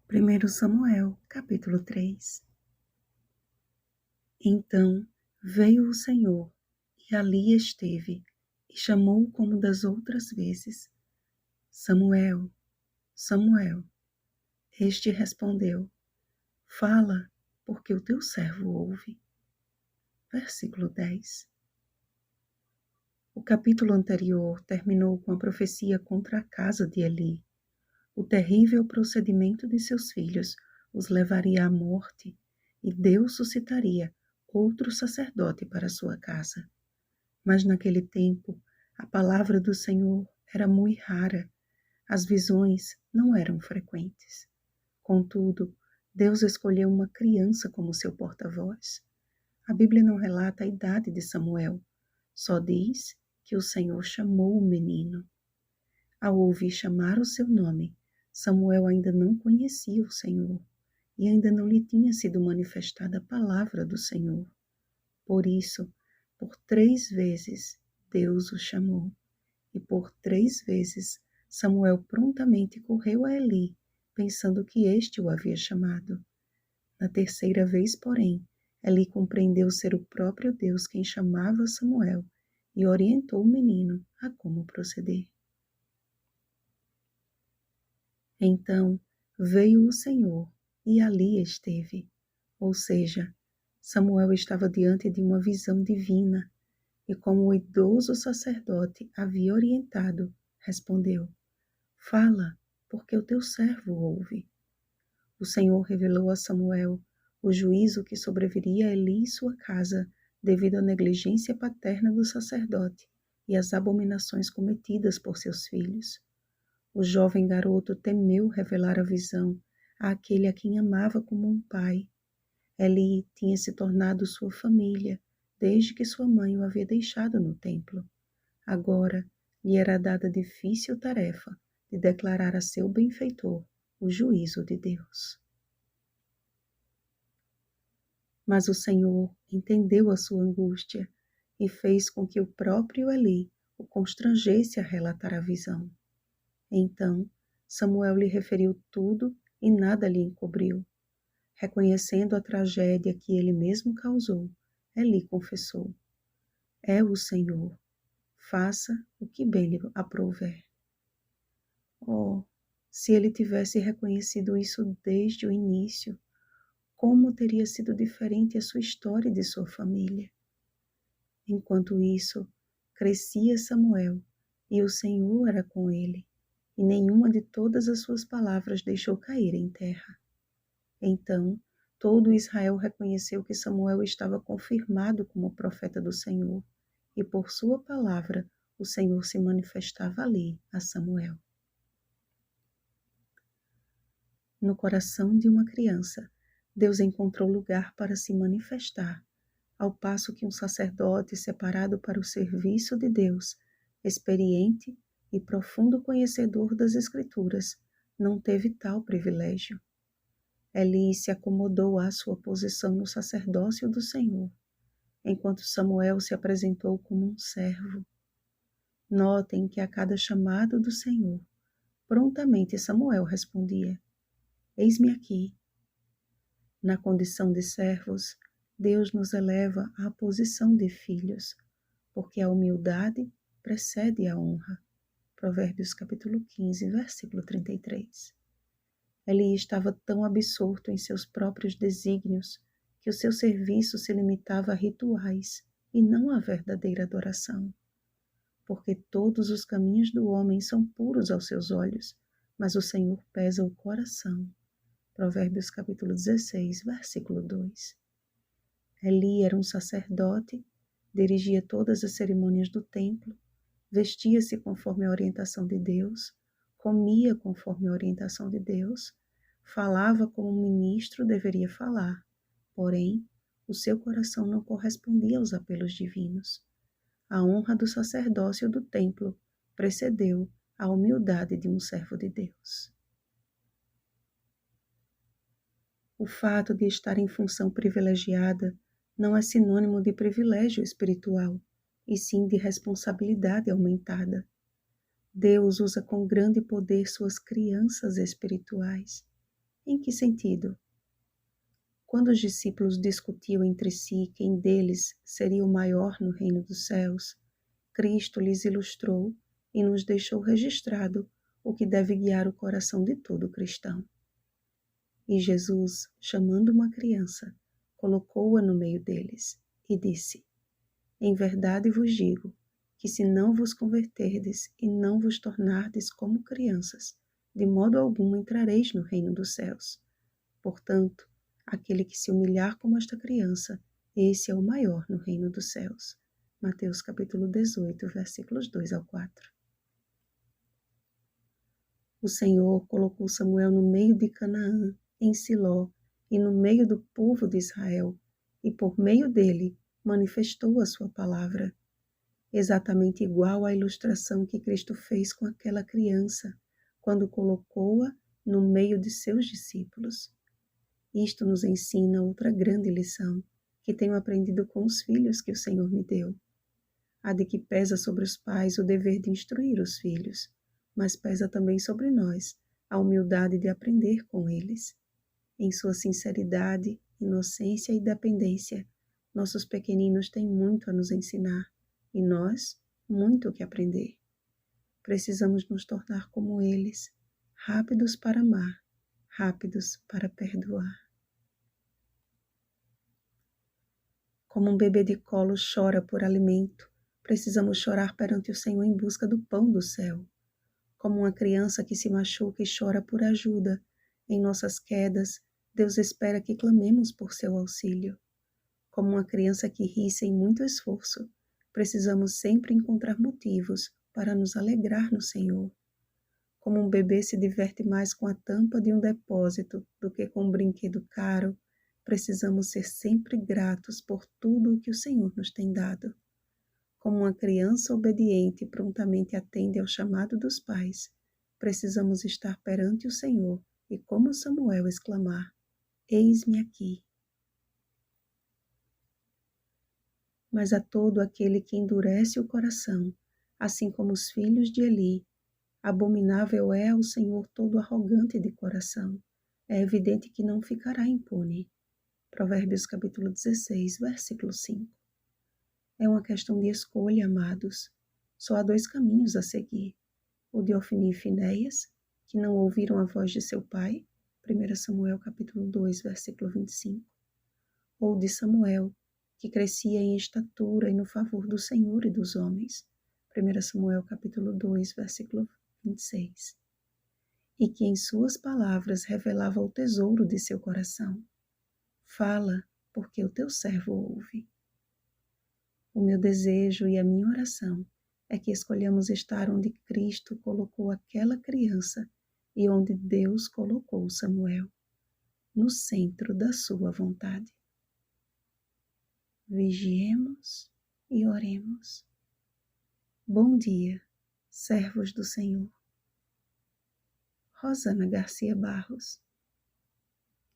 1 Samuel, capítulo 3. Então veio o Senhor, e ali esteve, e chamou como das outras vezes: Samuel, Samuel. Este respondeu: Fala, porque o teu servo ouve. Versículo 10. O capítulo anterior terminou com a profecia contra a casa de Eli. O terrível procedimento de seus filhos os levaria à morte, e Deus suscitaria outro sacerdote para sua casa. Mas naquele tempo, a palavra do Senhor era muito rara, as visões não eram frequentes. Contudo, Deus escolheu uma criança como seu porta-voz. A Bíblia não relata a idade de Samuel, só diz que o Senhor chamou o menino. Ao ouvir chamar o seu nome, Samuel ainda não conhecia o Senhor e ainda não lhe tinha sido manifestada a palavra do Senhor. Por isso, por 3 vezes Deus o chamou, e por 3 vezes Samuel prontamente correu a Eli, pensando que este o havia chamado. Na terceira vez, porém, Eli compreendeu ser o próprio Deus quem chamava Samuel e orientou o menino a como proceder. Então veio o Senhor e ali esteve, ou seja, Samuel estava diante de uma visão divina e, como o idoso sacerdote havia orientado, respondeu: Fala, porque o teu servo ouve. O Senhor revelou a Samuel o juízo que sobreviria a Eli e sua casa devido à negligência paterna do sacerdote e às abominações cometidas por seus filhos. O jovem garoto temeu revelar a visão àquele a quem amava como um pai. Eli tinha se tornado sua família desde que sua mãe o havia deixado no templo. Agora lhe era dada a difícil tarefa de declarar a seu benfeitor o juízo de Deus. Mas o Senhor entendeu a sua angústia e fez com que o próprio Eli o constrangesse a relatar a visão. Então Samuel lhe referiu tudo e nada lhe encobriu. Reconhecendo a tragédia que ele mesmo causou, Eli confessou: É o Senhor, faça o que bem lhe aprouver. Oh, se ele tivesse reconhecido isso desde o início, como teria sido diferente a sua história e de sua família. Enquanto isso, crescia Samuel, e o Senhor era com ele, e nenhuma de todas as suas palavras deixou cair em terra. Então, todo Israel reconheceu que Samuel estava confirmado como profeta do Senhor, e por sua palavra o Senhor se manifestava ali a Samuel. No coração de uma criança, Deus encontrou lugar para se manifestar, ao passo que um sacerdote separado para o serviço de Deus, experiente e profundo conhecedor das Escrituras, não teve tal privilégio. Eli se acomodou à sua posição no sacerdócio do Senhor, enquanto Samuel se apresentou como um servo. Notem que a cada chamado do Senhor, prontamente Samuel respondia: Eis-me aqui. Na condição de servos, Deus nos eleva à posição de filhos, porque a humildade precede a honra. Provérbios capítulo 15, versículo 33. Eli estava tão absorto em seus próprios desígnios que o seu serviço se limitava a rituais e não à verdadeira adoração. Porque todos os caminhos do homem são puros aos seus olhos, mas o Senhor pesa o coração. Provérbios capítulo 16, versículo 2. Eli era um sacerdote, dirigia todas as cerimônias do templo, vestia-se conforme a orientação de Deus, comia conforme a orientação de Deus, falava como um ministro deveria falar, porém, o seu coração não correspondia aos apelos divinos. A honra do sacerdócio do templo precedeu a humildade de um servo de Deus. O fato de estar em função privilegiada não é sinônimo de privilégio espiritual, e sim de responsabilidade aumentada. Deus usa com grande poder suas crianças espirituais. Em que sentido? Quando os discípulos discutiam entre si quem deles seria o maior no reino dos céus, Cristo lhes ilustrou e nos deixou registrado o que deve guiar o coração de todo cristão. E Jesus, chamando uma criança, colocou-a no meio deles e disse: Em verdade vos digo que se não vos converterdes e não vos tornardes como crianças, de modo algum entrareis no reino dos céus. Portanto, aquele que se humilhar como esta criança, esse é o maior no reino dos céus. Mateus capítulo 18, versículos 2 ao 4. O Senhor colocou Samuel no meio de Canaã, em Siló, e no meio do povo de Israel, e por meio dele manifestou a sua palavra, exatamente igual à ilustração que Cristo fez com aquela criança, quando colocou-a no meio de seus discípulos. Isto nos ensina outra grande lição, que tenho aprendido com os filhos que o Senhor me deu. A de que pesa sobre os pais o dever de instruir os filhos, mas pesa também sobre nós a humildade de aprender com eles. Em sua sinceridade, inocência e dependência, nossos pequeninos têm muito a nos ensinar e nós, muito o que aprender. Precisamos nos tornar como eles, rápidos para amar, rápidos para perdoar. Como um bebê de colo chora por alimento, precisamos chorar perante o Senhor em busca do pão do céu. Como uma criança que se machuca e chora por ajuda, em nossas quedas, Deus espera que clamemos por seu auxílio. Como uma criança que ri sem muito esforço, precisamos sempre encontrar motivos para nos alegrar no Senhor. Como um bebê se diverte mais com a tampa de um depósito do que com um brinquedo caro, precisamos ser sempre gratos por tudo o que o Senhor nos tem dado. Como uma criança obediente prontamente atende ao chamado dos pais, precisamos estar perante o Senhor e, como Samuel, exclamar: Eis-me aqui. Mas a todo aquele que endurece o coração, assim como os filhos de Eli, abominável é ao Senhor todo arrogante de coração. É evidente que não ficará impune. Provérbios capítulo 16, versículo 5. É uma questão de escolha, amados. Só há 2 caminhos a seguir. O de Ofni e Finéias, que não ouviram a voz de seu pai, 1 Samuel capítulo 2, versículo 25. Ou de Samuel, que crescia em estatura e no favor do Senhor e dos homens, 1 Samuel capítulo 2, versículo 26. E que em suas palavras revelava o tesouro de seu coração. Fala, porque o teu servo ouve. O meu desejo e a minha oração é que escolhamos estar onde Cristo colocou aquela criança e onde Deus colocou Samuel, no centro da sua vontade. Vigiemos e oremos. Bom dia, servos do Senhor. Rosana Garcia Barros.